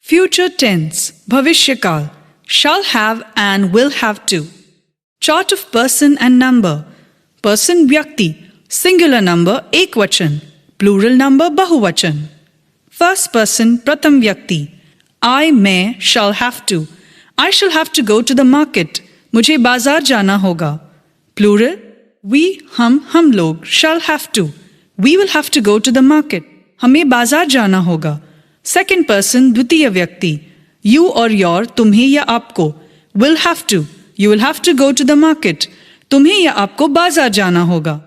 Future tense, bhavishya shall have and will have to. Chart of person and number. Person vyakti, singular number ekvachan, plural number bahuvachan. First person pratham vyakti, I may shall have to. I shall have to go to the market. मुझे बाजार जाना होगा. Plural, we हम लोग shall have to. We will have to go to the market. हमें बाजार जाना होगा. Second person द्वितीय व्यक्ति, you or your तुम्हें या आपको. Will have to. You will have to go to the market. तुम्हें या आपको बाजार जाना होगा.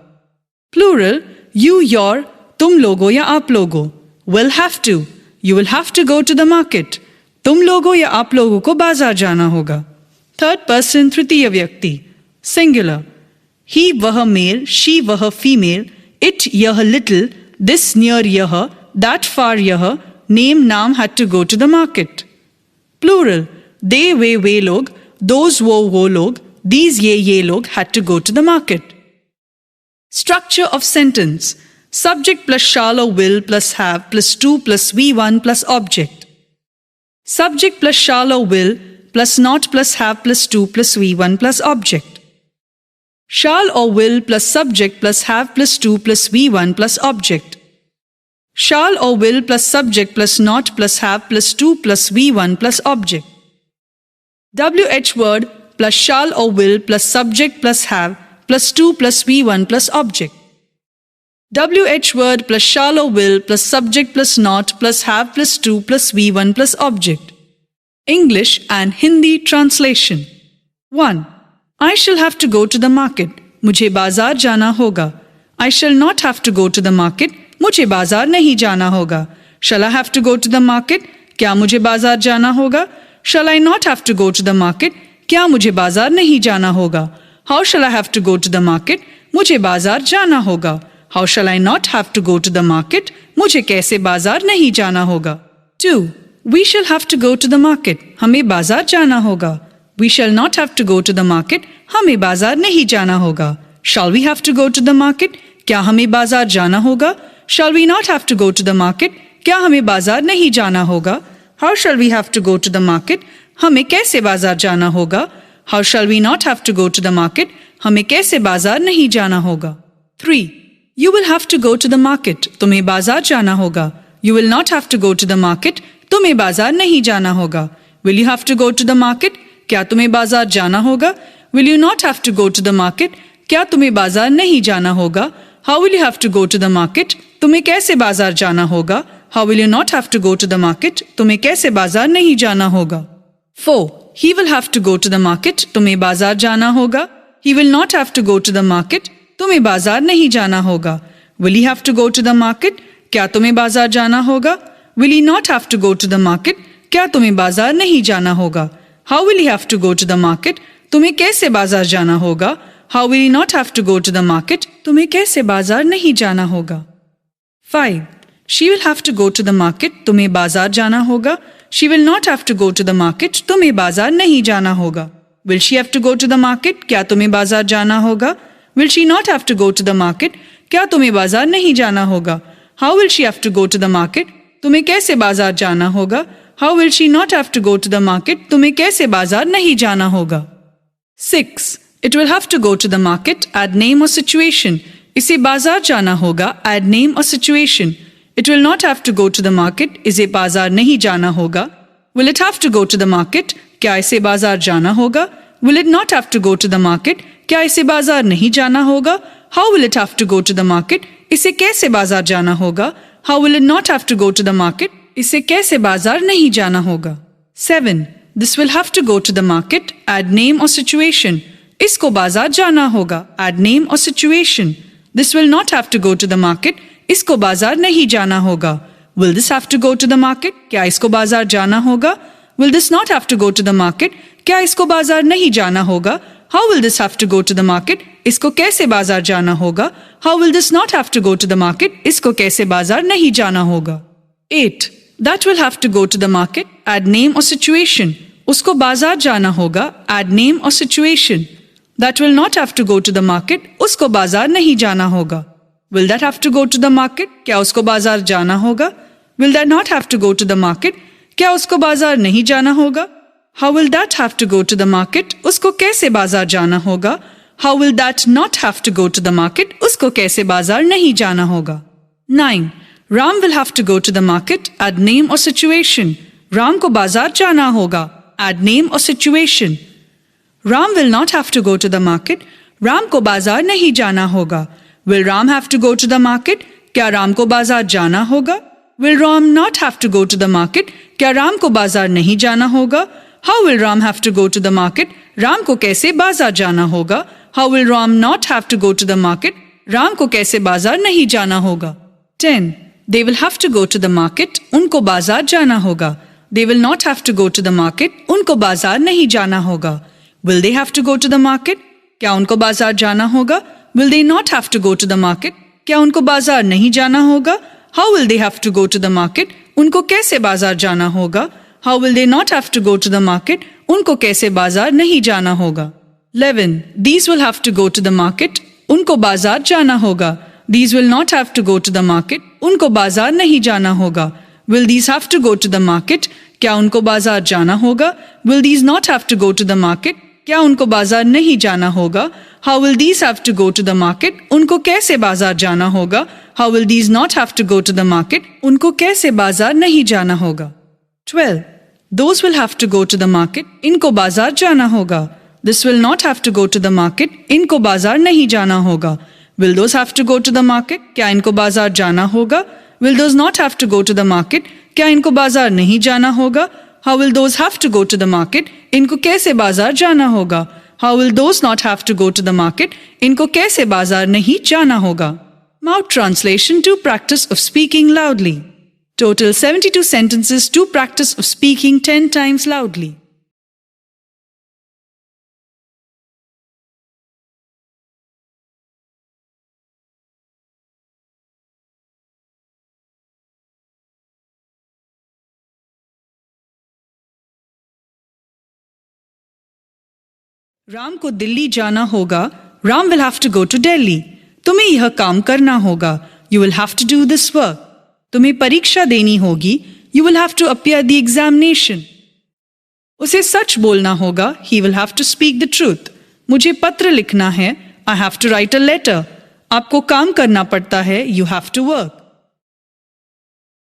Plural, you your तुम लोगों या आप लोगों. Will have to. You will have to go to the market. तुम लोगों या आप लोगों को बाजार जाना होगा. Third person तृतीय व्यक्ति, singular. He वह male, she वह female, it यह little, this near यह, that far यह, name नाम had to go to the market. Plural, they वे लोग, those वो लोग, these ये लोग had to go to the market. Structure of sentence. Subject plus shall or will plus have plus to plus V1 plus object. Subject plus shall or will plus not plus have plus to plus V1 plus object. Shall or will plus subject plus have plus to plus V1 plus object. Shall or will plus subject plus not plus have plus to plus V1 plus object. WH word plus shall or will plus subject plus have plus to plus V1 plus object. WH word plus shall or will plus subject plus not plus have plus to plus V1 plus object. English and Hindi translation. 1. I shall have to go to the market. मुझे बाजार जाना होगा. I shall not have to go to the market. मुझे बाजार नहीं जाना होगा. Shall I have to go to the market? क्या मुझे बाजार जाना होगा? Shall I not have to go to the market? क्या मुझे बाजार नहीं जाना होगा? How shall I have to go to the market? मुझे बाजार जाना होगा. How shall I not have to go to the market? मुझे कैसे बाजार नहीं जाना होगा? 2. We shall have to go to the market. हमें बाजार जाना होगा. We shall not have to go to the market. हमें बाजार नहीं जाना होगा. Shall we have to go to the market? क्या हमें बाजार जाना होगा? Shall we not have to go to the market? क्या हमें बाजार नहीं जाना होगा? How shall we have to go to the market? हमें कैसे बाजार जाना होगा? How shall we not have to go to the market? हमें कैसे बाजार नहीं जाना होगा? 3. You will have to go to the market. तुम्हें बाजार जाना होगा. You will not have to go to the market. तुम्हें बाजार नहीं जाना होगा. Will you have to go to the market? क्या तुम्हें बाजार जाना होगा? Will you not have to go to the market? क्या तुम्हें बाजार नहीं जाना होगा? How will you have to go to the market? तुम्हें कैसे बाजार जाना होगा? How will you not have to go to the market? तुम्हें कैसे बाजार नहीं जाना होगा? 4. He will have to go to the market. तुम्हें बाजार जाना होगा. He will not have to go to the market. तुम्हें बाजार नहीं जाना होगा. Will he have to go to the market? क्या तुम्हें बाजार जाना होगा? Will he not have to go to the market? क्या तुम्हें बाजार नहीं जाना होगा? How will he have to go to the market? तुम्हें कैसे बाजार जाना होगा? How will he not have to go to the market? तुम्हें कैसे बाजार नहीं जाना होगा? 5. She will have to go to the market. तुम्हें बाजार जाना होगा. She will not have to go to the market. तुम्हें बाजार नहीं जाना होगा. Will she have to go to the market? क्या तुम्हें बाजार जाना होगा? Will she not have to go to the market? क्या तुम्हें बाजार नहीं जाना होगा? How will she have to go to the market? तुम्हें कैसे बाजार जाना होगा? How will she not have to go to the market? तुम्हें कैसे बाजार नहीं जाना होगा? 6. It will have to go to the market. Add name or situation. इसे बाजार जाना होगा. Add name or situation. It will not have to go to the market. इसे बाजार नहीं जाना होगा. Will it have to go to the market? क्या इसे बाजार जाना होगा? Will it not have to go to the market? क्या इसे बाजार नहीं जाना होगा? How will it have to go to the market? इसे कैसे बाजार जाना होगा? How will it not have to go to the market? इसे कैसे बाजार नहीं जाना होगा? 7. This will have to go to the market. Add name or situation. इसको बाजार जाना होगा. Add name or situation. This will not have to go to the market. इसको बाजार नहीं जाना होगा. Will this have to go to the market? क्या इसको बाजार जाना होगा? Will this not have to go to the market? क्या इसको बाजार नहीं जाना होगा? How will this have to go to the market? इसको कैसे बाजार जाना होगा? How will this not have to go to the market? इसको कैसे बाजार नहीं जाना होगा? 8. That will have to go to the market. Add name or situation. उसको बाजार जाना होगा. Add name or situation. That will not have to go to the market. उसको बाजार नहीं जाना होगा. Will that have to go to the market? क्या उसको बाजार जाना होगा? Will that not have to go to the market? क्या उसको बाजार नहीं जाना होगा? How will that have to go to the market? उसको कैसे बाजार जाना होगा? How will that not have to go to the market? उसको कैसे बाजार नहीं जाना होगा? 9. Ram will have to go to the market. Add name or situation. Ram को बाजार जाना होगा. Add name or situation. Ram will not have to go to the market. Ram को बाजार नहीं जाना होगा. Will Ram have to go to the market? क्या राम को बाजार जाना होगा? Will Ram not have to go to the market? क्या राम को बाजार नहीं जाना होगा? How will Ram have to go to the market? Ram को कैसे बाजार जाना होगा? How will Ram not have to go to the market? Ram को कैसे बाजार नहीं जाना होगा? 10. They will have to go to the market. उनको बाजार जाना होगा. They will not have to go to the market. उनको बाजार नहीं जाना होगा. Will they have to go to the market? क्या उनको बाजार जाना होगा? Will they not have to go to the market? क्या उनको बाजार नहीं जाना होगा? How will they have to go to the market? उनको कैसे बाजार जाना होगा? How will they not have to go to the market? उनको कैसे बाजार नहीं जाना होगा? 11. These will have to go to the market. उनको बाजार जाना होगा. These will not have to go to the market. उनको बाजार नहीं जाना होगा. Will these have to go to the market? क्या उनको बाजार जाना होगा? Will these not have to go to the market? क्या उनको बाजार नहीं जाना होगा? How will these have to go to the market? उनको कैसे बाजार जाना होगा? How will these not have to go to the market? उनको कैसे बाजार नहीं जाना होगा? 12. Those will have to go to the market. इनको बाजार जाना होगा. This will not have to go to the market. इनको बाजार नहीं जाना होगा. Will those have to go to the market? क्या इनको बाजार जाना होगा? Will those not have to go to the market? क्या इनको बाजार नहीं जाना होगा? How will those have to go to the market? इनको कैसे बाजार जाना होगा? How will those not have to go to the market? इनको कैसे बाजार नहीं जाना होगा? Mouth translation to practice of speaking loudly. Total 72 sentences to practice of speaking 10 times loudly. Ram को दिल्ली जाना होगा. Ram will have to go to Delhi. तुम्हें यह काम करना होगा. You will have to do this work. तुम्हें परीक्षा देनी होगी. You will have to appear the examination. उसे सच बोलना होगा. He will have to speak the truth. मुझे पत्र लिखना है. I have to write a letter. आपको काम करना पड़ता है. You have to work.